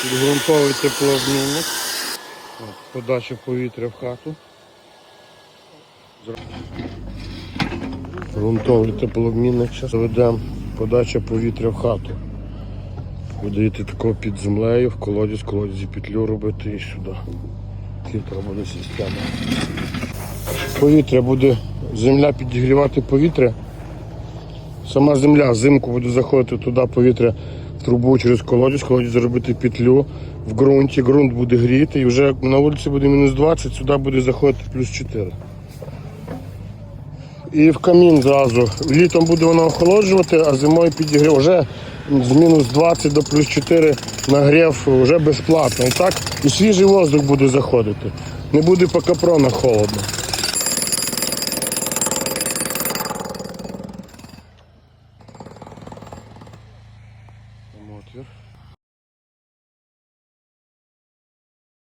Підґрунтовий теплообмінник. Подача повітря в хату. Ґрунтовий теплообмінник. Зараз заведемо подача повітря в хату. Буде йти такого під землею, в колодязь петлю робити і сюди. Хитра буде система. Повітря буде, земля підігрівати повітря. Сама земля взимку буде заходити туди повітря в трубу через колодязь зробити петлю в ґрунті, ґрунт буде гріти і вже на вулиці буде мінус 20, сюди буде заходити плюс 4. І в камін зразу. Літом буде воно охолоджувати, а зимою підігрів. Вже з мінус 20 до плюс 4 нагрів вже безплатно. І так і свіжий воздух буде заходити. Не буде по капронах холодно. Отвір.